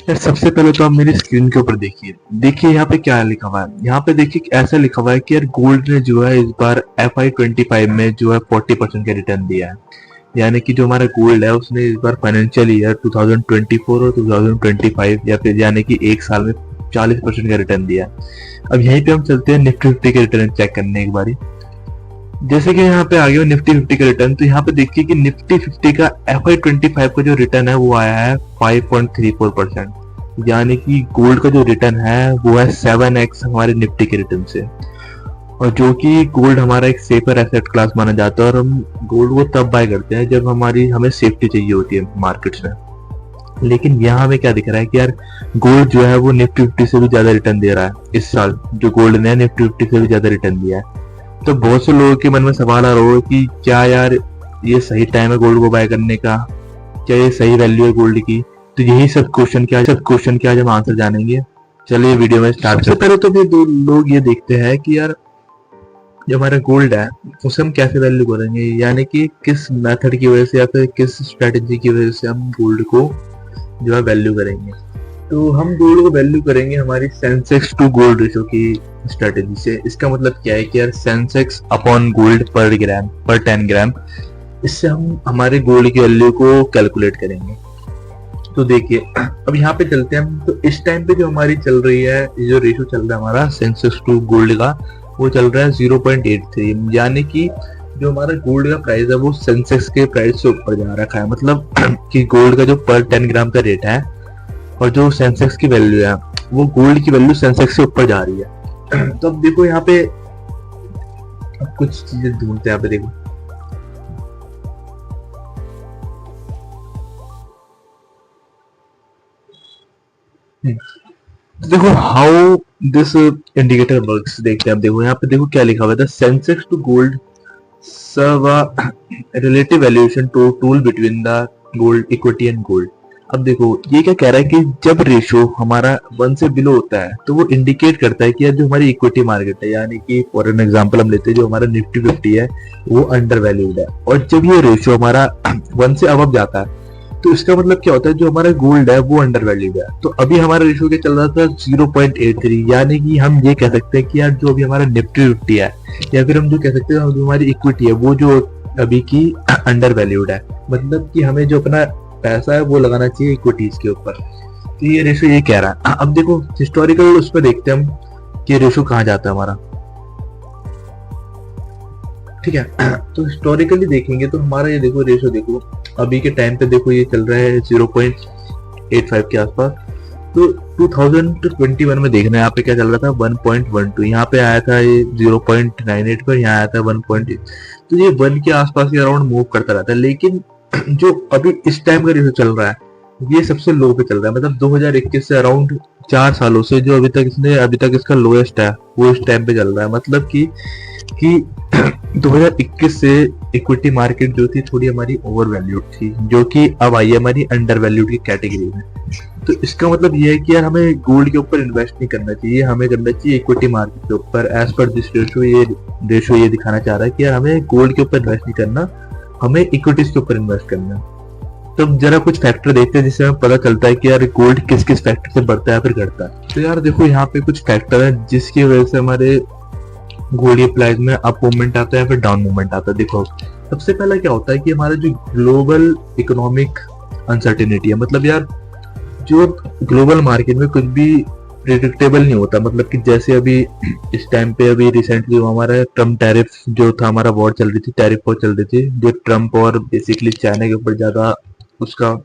यार सबसे पहले तो आप मेरी स्क्रीन के ऊपर देखिए। देखिए यहाँ पे क्या लिखा हुआ है। यहाँ पे देखिए ऐसा लिखा हुआ है कि यार गोल्ड ने जो है इस बार FY25 में जो है 40% का रिटर्न दिया है। यानी कि जो हमारा गोल्ड है उसने इस बार फाइनेंशियल ईयर 2024 और 2025 या फिर यानी कि एक साल में 40% का रिटर्न दिया है। अब यहीं पे हम चलते हैं निफ्टी 50 के रिटर्न चेक करने एक बारी। जैसे कि यहाँ पे आ गया निफ्टी 50 का रिटर्न, तो यहाँ पे देखिए कि निफ्टी 50 का FY25 का जो रिटर्न है वो आया है 5.34%। यानी कि गोल्ड का जो रिटर्न है वो है 7x हमारे निफ्टी के रिटर्न से। और जो कि गोल्ड हमारा एक सेफर एसेट क्लास माना जाता है और हम गोल्ड को तब बाय करते हैं जब हमें सेफ्टी चाहिए होती है मार्केट्स में। लेकिन यहाँ हमें क्या दिख रहा है कि यार गोल्ड जो है वो निफ्टी 50 से भी ज्यादा रिटर्न दे रहा है इस साल। जो गोल्ड ने निफ्टी 50 से भी ज्यादा रिटर्न दिया है। तो बहुत से लोगों के मन में सवाल आ रहा होगा कि क्या यार ये सही टाइम है गोल्ड को बाय करने का, क्या ये सही वैल्यू है गोल्ड की। तो यही सब क्वेश्चन के आज हम आंसर जानेंगे। चलिए वीडियो में स्टार्ट। सबसे पहले तो फिर दो लोग ये देखते हैं कि यार जो हमारा गोल्ड है उसे हम कैसे वैल्यू करेंगे, यानी कि किस मेथड की वजह से या फिर किस स्ट्रेटेजी की वजह से हम गोल्ड को जो है वैल्यू करेंगे। तो हम गोल्ड को वैल्यू करेंगे हमारी सेंसेक्स टू गोल्ड रेशो की स्ट्रेटेजी से। इसका मतलब क्या है कि यार सेंसेक्स अपॉन गोल्ड पर 10 ग्राम, इससे हम हमारे गोल्ड की वैल्यू को कैलकुलेट करेंगे। तो देखिए अब यहाँ पे चलते हैं हम। तो इस टाइम पे जो हमारी चल रही है, जो रेशो चल रहा है हमारा सेंसेक्स टू गोल्ड का, वो चल रहा है 0.83। यानी कि जो हमारा गोल्ड का प्राइस है वो सेंसेक्स के प्राइस से ऊपर जा रखा है। मतलब कि गोल्ड का जो पर 10 ग्राम का रेट है और जो सेंसेक्स की वैल्यू है वो गोल्ड की वैल्यू सेंसेक्स से ऊपर जा रही है। तो अब देखो यहाँ पे अब कुछ चीजें ढूंढते हैं। यहाँ पे देखो तो देखो हाउ दिस इंडिकेटर वर्क्स देखते हैं। अब देखो यहाँ पे देखो क्या लिखा हुआ है, Sensex to gold serve relative valuation tool between the gold equity and gold. अब देखो ये क्या कह रहा है कि जब रेशो हमारा 1 से बिलो होता है तो वो इंडिकेट करता है कि यार जो हमारी इक्विटी मार्केट है, यानी कि फॉर एन एग्जांपल हम लेते हैं जो हमारा निफ्टी 50 है वो अंडर वैल्यूड है। और जब ये रेशो हमारा 1 से अबव जाता है तो इसका मतलब क्या होता है, जो हमारा गोल्ड है वो अंडर वैल्यूड है। तो अभी हमारा रेशो क्या चल रहा था 0.83। यानी कि हम ये कह सकते हैं कि यार जो अभी हमारा निफ्टी 50 है, या फिर हम जो कह सकते हैं जो हमारी इक्विटी है वो जो अभी की अंडर वैल्यूड है। मतलब कि हमें जो अपना पैसा है वो लगाना चाहिए इक्विटीज के ऊपर। तो ये रेशो ये कह रहा है। अब देखो हिस्टोरिकल उस पर देखते हैं हम कि रेशो कहाँ जाता है हमारा। ठीक है, तो हिस्टोरिकली देखेंगे तो हमारा ये देखो रेशो देखो अभी के टाइम पे देखो ये चल रहा है 0.85 के आसपास। तो 2021 में देखना है यहाँ पे क्या चल रहा था 1.12। यहाँ पे आया था ये 0.98 पर, यहाँ आया था 1.8। तो ये 1 के आसपास के अराउंड मूव करता रहता है। लेकिन जो अभी इस टाइम का रेशो चल रहा है ये सबसे लो पे चल रहा है। मतलब 2021 से अराउंड 4 सालों से जो अभी तक इसका लोएस्ट है वो इस टाइम पे चल रहा है। मतलब कि 2021 से इक्विटी मार्केट जो थी थोड़ी हमारी ओवर वैल्यूड थी, जो कि अब आई है हमारी अंडर वैल्यूड की कैटेगरी में। तो इसका मतलब ये है कि यार हमें गोल्ड के ऊपर इन्वेस्ट नहीं करना चाहिए, हमें करना चाहिए इक्विटी मार्केट के ऊपर। एज पर दिस रेशो ये दिखाना चाह रहा है कि यार हमें गोल्ड के ऊपर इन्वेस्ट नहीं करना, हमें इक्विटीज के ऊपर इन्वेस्ट करना है। तो जरा कुछ फैक्टर देखते हैं जिससे हमें पता चलता है कि यार गोल्ड किस किस फैक्टर से बढ़ता है फिर घटता है। तो यार देखो यहाँ पे कुछ फैक्टर है जिसकी वजह से हमारे गोल्ड के प्राइस में अप मूवमेंट आता है फिर डाउन मूवमेंट आता है। देखो सबसे पहला क्या होता है कि हमारा जो ग्लोबल इकोनॉमिक अनसर्टेनिटी है। मतलब यार जो ग्लोबल मार्केट में कुछ भी प्रिडिक्टेबल नहीं होता। मतलब कि जैसे अभी इस टाइम पे अभी रिसेंटली हमारा ट्रम्प टैरिफ जो था, हमारा वॉर चल रही थी, टैरिफ वॉर चल रही थी, जो ट्रम्प और बेसिकली चाइना के ऊपर ज्यादा उसका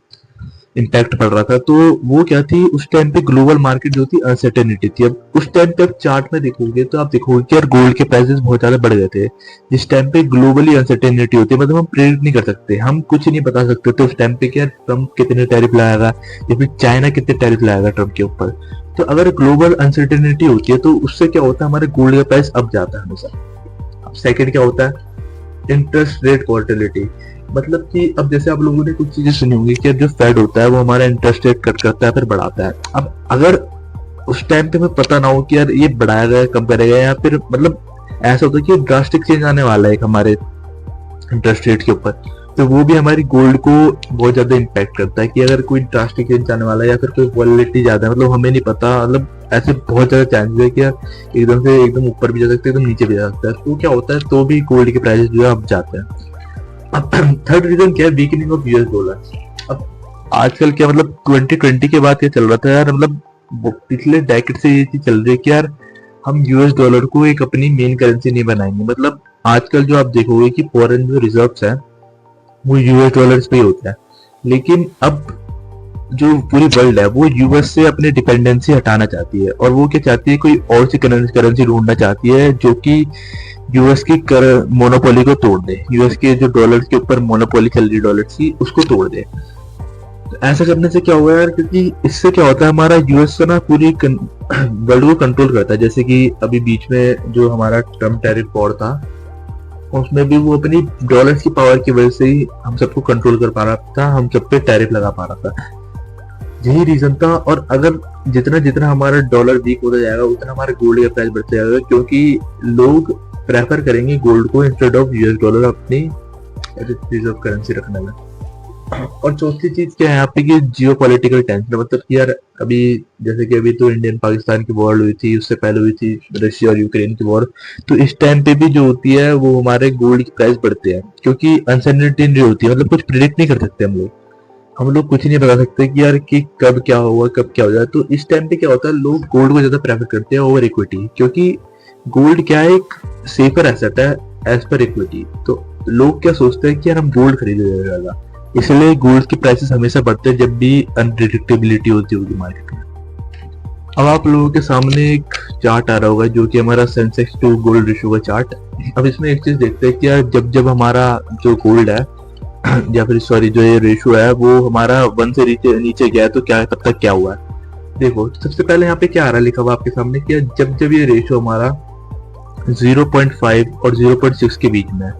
इम्पैक्ट पड़ रहा था। तो वो क्या थी उस टाइम पे ग्लोबल मार्केट जो थी अनसर्टेनिटी थी। अब उस टाइम पे आप चार्ट में देखोगे तो आप देखोगे कि यार गोल्ड के प्राइसेस बहुत ज्यादा बढ़ गए थे। जिस टाइम पे ग्लोबली अनसर्टेनिटी होती है, मतलब हम प्रेडिक्ट नहीं कर सकते, हम कुछ नहीं बता सकते थे उस टाइम पे कि यार ट्रम्प कितने टैरिफ लाएगा या फिर चाइना कितने टैरिफ लाएगा ट्रम्प के ऊपर। तो अगर ग्लोबल अनसर्टेनिटी होती है तो उससे क्या होता है हमारे गोल्ड का प्राइस अप जाता है हमेशा। अब सेकंड क्या होता है इंटरेस्ट रेट वॉलेटिलिटी। मतलब कि अब जैसे आप लोगों ने कुछ चीजें सुनी होंगी कि जो फेड होता है वो हमारा इंटरेस्ट रेट कट करता है फिर बढ़ाता है। अब अगर उस टाइम पे हमें पता ना हो कि यार ये बढ़ाएगा कम करेगा या फिर मतलब ऐसा होता है कि ड्रास्टिक चेंज आने वाला है हमारे इंटरेस्ट रेट के ऊपर, तो वो भी हमारी गोल्ड को बहुत ज्यादा इम्पैक्ट करता है कि अगर कोई ड्रास्टिक चेंज आने वाला है या फिर कोई वॉलेटिलिटी ज्यादा है, मतलब हमें नहीं पता, मतलब ऐसे बहुत ज्यादा चांसेस है कि यार एकदम से एकदम ऊपर भी जा सकते हैं, एकदम नीचे भी जा सकता है, तो क्या होता है, तो भी गोल्ड के प्राइसेस जो है अब जाते हैं। अब थर्ड रीजन क्या है, वीकनिंग ऑफ यूएस डॉलर। अब आजकल क्या, मतलब 2020 के बाद क्या चल रहा था यार, मतलब पिछले डेकेड से ये चीज चल रही है कि यार हम यूएस डॉलर को एक अपनी मेन करेंसी नहीं बनाएंगे। मतलब आजकल जो आप देखोगे कि फॉरेन जो रिजर्व्स है वो यूएस डॉलर्स पे ही होता है, लेकिन अब जो पूरी वर्ल्ड है वो यूएस से अपनी डिपेंडेंसी हटाना चाहती है, और वो क्या चाहती है, कोई और सी करेंसी ढूंढना चाहती है जो कि यूएस की मोनोपोली को तोड़ दे, यूएस के जो डॉलर के ऊपर मोनोपोली चल रही डॉलर की उसको तोड़ दे। तो ऐसा करने से क्या होगा यार, क्योंकि इससे क्या होता है, हमारा यूएस का ना पूरी वर्ल्ड को कंट्रोल करता है। जैसे कि अभी बीच में जो हमारा ट्रम्प टैरिफ वॉर था, उसमें भी वो अपनी डॉलर्स की पावर की वजह से ही हम सबको कंट्रोल कर पा रहा था, हम सब पे टैरिफ लगा पा रहा था, यही रीजन था। और अगर जितना जितना हमारा डॉलर वीक होता जाएगा उतना हमारा गोल्ड का प्राइस बढ़ता जाएगा, क्योंकि लोग प्रेफर करेंगे गोल्ड को इंस्टेड ऑफ यूएस डॉलर अपनी रिजर्व करेंसी रखने में। और चौथी चीज क्या है यहाँ पे कि जियो पॉलिटिकल टेंशन, मतलब कि यार अभी जैसे कि अभी तो इंडियन पाकिस्तान की वॉर हुई थी, उससे पहले हुई थी रशिया और यूक्रेन की वॉर, तो इस टाइम पे भी जो होती है वो हमारे गोल्ड की प्राइस बढ़ते हैं, क्योंकि अनसर्टेनिटी नहीं होती है, मतलब कुछ प्रिडिक्ट नहीं कर सकते हम लोग कुछ नहीं बता सकते कि यार कि कब क्या होगा, कब क्या हो जाए। तो इस टाइम पे क्या होता है, लोग गोल्ड को ज्यादा प्रेफर करते हैं ओवर इक्विटी, क्योंकि गोल्ड क्या है, एक सेफर एसेट है एज पर इक्विटी। तो लोग क्या सोचते हैं कि यार हम गोल्ड खरीदे ज्यादा, इसलिए गोल्ड की प्राइसेस हमेशा बढ़ते हैं जब भी अनप्रिडिक्टेबिलिटी होती होगी मार्केट में। अब आप लोगों के सामने एक चार्ट आ रहा होगा जो कि हमारा सेंसेक्स टू गोल्ड रेशियो का चार्ट। अब इसमें एक चीज देखते हैं कि यार जब जब हमारा जो गोल्ड है या फिर सॉरी जो ये रेशियो है वो हमारा 1 से नीचे गया है तो क्या तब तक क्या हुआ है। देखो सबसे पहले यहाँ पे क्या आ रहा है लिखा हुआ आपके सामने कि जब जब ये रेशियो हमारा 0.5 और 0.6 के बीच में है,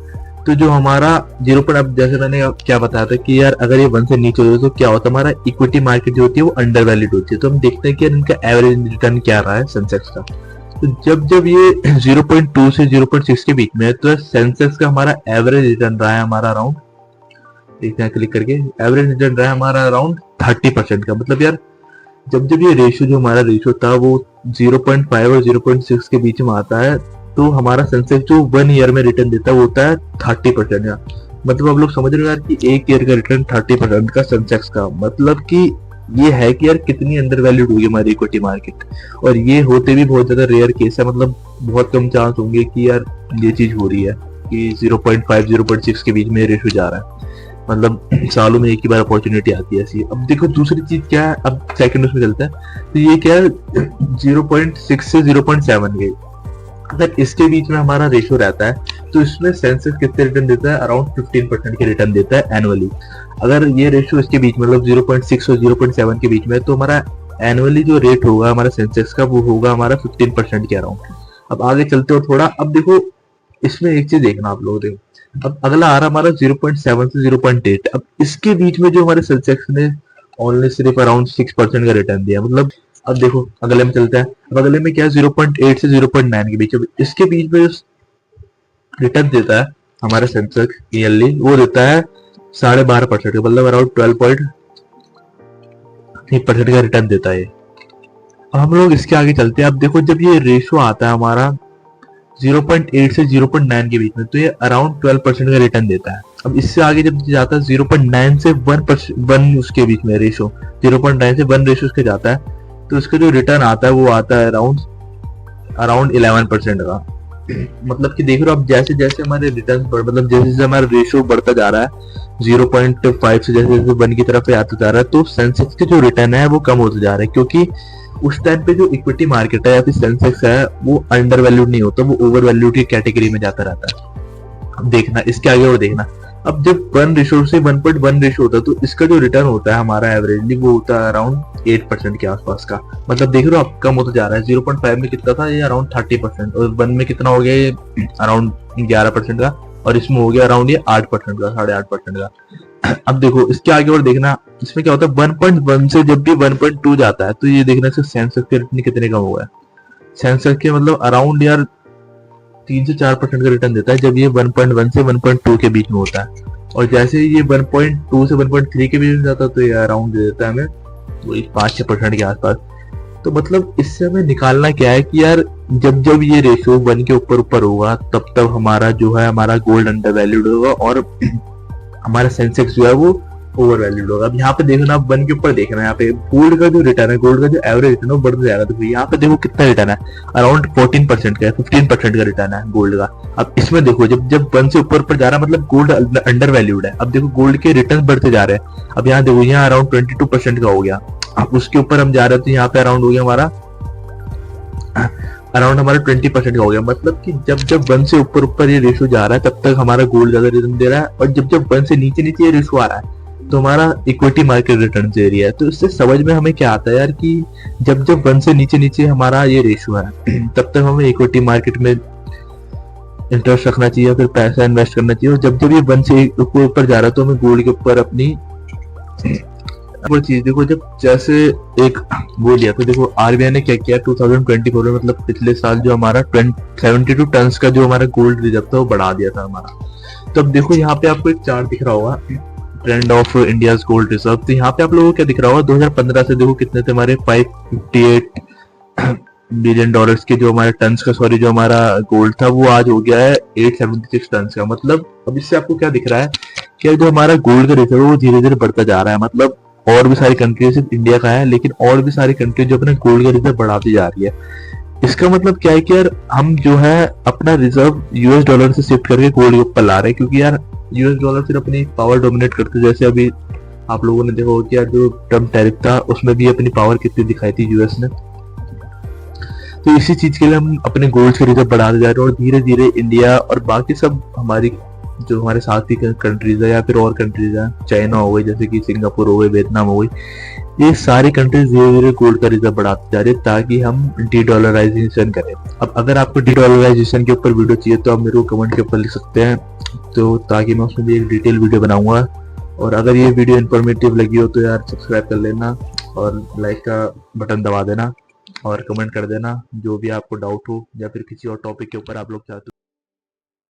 तो जो हमारा 0. अब जैसे मैंने क्या बताया था कि यार अगर ये 1 से नीचे होता है तो क्या होता है, हमारा इक्विटी मार्केट जो होती है वो अंडर वैल्यूड होती है। तो हम देखते हैं कि इनका एवरेज रिटर्न क्या रहा है सेंसेक्स का। तो जब जब ये 0.2 से 0.6 के बीच में है तो सेंसेक्स का हमारा एवरेज रिटर्न रहा है हमारा अराउंड, देखते हैं क्लिक करके, एवरेज रिटर्न रहा है हमारा अराउंड 30% का। मतलब यार जब जब ये रेशियो जो हमारा रेशियो था वो 0.5 और 0.6 के बीच में आता है तो हमारा सेंसेक्स जो 1 ईयर में रिटर्न देता है वो होता है 30% का। मतलब आप लोग समझ रहे हो यार कि 1 ईयर का रिटर्न 30% का सेंसेक्स का, मतलब कि ये है कि यार कितनी अंडर वैल्यूड होगी हमारी इक्विटी मार्केट। और ये होते भी बहुत ज्यादा रेयर केस है, मतलब बहुत कम चांस होंगे कि यार ये चीज हो रही है कि 0.5 0.6 के बीच में रेशियो जा रहा है। मतलब सालों में एक ही बार अपॉर्चुनिटी आती है ऐसी। अब देखो दूसरी चीज क्या है, अब सेकंड उसमें चलता है, तो ये क्या है 0.6 से 0.7 के अगर इसके बीच में हमारा रेशियो रहता है तो इसमें सेंसेक्स कितने रिटर्न देता है, अराउंड 15% के रिटर्न देता है एनुअली। अगर ये रेशियो इसके बीच में मतलब 0.6 और 0.7 के बीच में तो हमारा एनुअली जो रेट होगा हमारा सेंसेक्स का वो होगा हमारा 15% के अराउंड। अब आगे चलते हो थोड़ा, अब देखो इसमें एक चीज देखना आप लोग, देखो अब अगला आ रहा हमारा 0.7 से 0.8। अब इसके बीच में जो हमारे सेंसेक्स ने ओनली सिर्फ अराउंड 6% का रिटर्न दिया। मतलब अब देखो अगले में चलता है, अब अगले में क्या है 0.8 से 0.9 के बीच। अब इसके बीच में जो रिटर्न देता है हमारा सेंसेक्स ईयरली वो देता है 12.5% का, मतलब अराउंड 12.3% का रिटर्न देता है। अब हम लोग इसके आगे चलते हैं। अब देखो जब ये रेशियो आता है हमारा 0.8 से 0.9 के बीच में तो ये अराउंड 12% का रिटर्न देता है। अब इससे आगे जब जाता है 0.9 से 1 उसके बीच में रेशियो 0.9 से 1 रेशियो उसके जाता है तो उसका जो रिटर्न आता है वो आता है अराउंड 11% का। मतलब कि देख रहे हो अब जैसे जैसे हमारे रिटर्न मतलब जैसे जैसे हमारा रेशियो बढ़ता जा रहा है 0.5 से जैसे जैसे 1 की तरफ आता जा रहा है तो सेंसेक्स के जो रिटर्न है वो कम होता जा रहा है, क्योंकि उस टाइम पे जो इक्विटी मार्केट है या फिर सेंसेक्स है वो अंडर वैल्यूड नहीं होता, वो ओवर वैल्यूड की कैटेगरी में जाता रहता है। अब देखना इसके आगे और देखना, अब जब 1 रेशियो से 1.1 रेशियो होता है तो इसका जो रिटर्न होता है हमारा एवरेजली वो होता है अराउंड 8% के आसपास का। मतलब देख रहे हो अब कम होता जा रहा है, 0.5 में कितना था ये अराउंड 30% और 1 में कितना हो गया ये अराउंड 11% का और इसमें हो गया अराउंड ये 8% का, 8.5% का। अब देखो इसके आगे और देखना, इसमें क्या होता है 1.1 से जब भी 1.2 जाता है तो ये देखना से सेंसेक्स के रिटर्न कितने कम हुआ है। सेंसेक्स के मतलब अराउंड यार 3 से 4% का रिटर्न देता है जब ये 1.1 से 1.2 के बीच में होता है। और जैसे ही ये 1.2 से 1.3 के बीच में जाता तो ये अराउंड दे देता है हमें वही 5-6% के आसपास। तो मतलब इससे हमें निकालना क्या है कि यार जब जब ये रेशियो 1 के ऊपर ऊपर होगा तब तब हमारा जो है हमारा गोल्ड अंडर वैल्यूड होगा और हमारा सेंसेक्स जो है वो ओवर वैल्यूड होगा। अब यहाँ पे देखो ना, आप 1 के ऊपर देखना, यहाँ पे गोल्ड का जो रिटर्न है, गोल्ड का जो एवरेज रिटर्न है वो बढ़ता जाएगा। तो यहाँ पे देखो कितना रिटर्न है, अराउंड 14% का है, 15% का रिटर्न है गोल्ड का। अब इसमें देखो जब जब 1 से ऊपर ऊपर जा रहा है मतलब गोल्ड अंडर वैल्यूड है। अब देखो गोल्ड के रिटर्न बढ़ते जा रहे हैं। अब यहाँ देखो यहाँ अराउंड 22% का हो गया। अब उसके ऊपर हम जा रहे हैं तो यहाँ पे अराउंड हो गया हमारा 20% का हो गया। मतलब कि जब जब 1 से ऊपर ऊपर ये रेशो जा रहा है तब तक हमारा गोल्ड ज्यादा रिटर्न दे रहा है, और जब जब 1 से नीचे नीचे ये रेशो आ रहा है तो हमारा इक्विटी मार्केट रिटर्न दे रही है। तो इससे समझ में हमें क्या आता है यार कि जब जब 1 से नीचे नीचे हमारा ये रेशो है तब तक हमें इक्विटी मार्केट में इंटरेस्ट रखना चाहिए, फिर पैसा इन्वेस्ट करना चाहिए। और जब जब ये 1 से ऊपर जा रहा है तो हमें गोल्ड के ऊपर अपनी वो चीज देखो, जब जैसे एक वो लिया तो देखो आरबीआई ने क्या किया 2024 में, मतलब पिछले साल जो हमारा 72 टन का जो हमारा गोल्ड रिजर्व था वो बढ़ा दिया था हमारा। तो अब देखो यहाँ पे आपको एक चार्ट दिख रहा होगा, trend of India gold reserve. तो यहाँ पे आप लोगों को क्या दिख रहा होगा, 2015 से देखो कितने थे हमारे 558 बिलियन डॉलर्स के जो हमारे टन्स का जो हमारा गोल्ड था वो आज हो गया है 876 टन का। मतलब अब इससे आपको क्या दिख रहा है कि जो हमारा गोल्ड का रिजर्व वो धीरे धीरे बढ़ता जा रहा है। मतलब और भी सारी कंट्री, सिर्फ इंडिया का है लेकिन और भी सारी कंट्री जो अपने गोल्ड का रिजर्व बढ़ाती जा रही है। इसका मतलब क्या है कि यार हम जो है अपना रिजर्व यूएस डॉलर से शिफ्ट करके गोल्ड के ऊपर ला रहे हैं, क्योंकि यार यूएस डॉलर फिर अपनी पावर डोमिनेट करते हैं। जैसे अभी आप लोगों ने देखा होगा कि यार जो ट्रम्प टैरिफ था उसमें भी अपनी पावर कितनी दिखाई थी यूएस ने। तो इसी चीज के लिए हम अपने गोल्ड के रिजर्व बढ़ाते जा रहे हैं, और धीरे धीरे इंडिया और बाकी सब हमारी जो हमारे साथ ही कंट्रीज है या फिर और कंट्रीज है, चाइना हो गई, जैसे कि सिंगापुर हो गई, वियतनाम हो गई, ये सारी कंट्रीज धीरे धीरे गोल्ड का रिजर्व बढ़ाते जा रही है ताकि हम डी डॉलराइजेशन करें। अब अगर आपको डी डॉलराइजेशन के ऊपर वीडियो चाहिए तो आप मेरे को कमेंट के ऊपर लिख सकते हैं, तो ताकि मैं उसमें भी एक डिटेल वीडियो बनाऊंगा। और अगर ये वीडियो इन्फॉर्मेटिव लगी हो तो यार सब्सक्राइब कर लेना और लाइक का बटन दबा देना और कमेंट कर देना जो भी आपको डाउट हो या फिर किसी और टॉपिक के ऊपर आप लोग चाहते हो।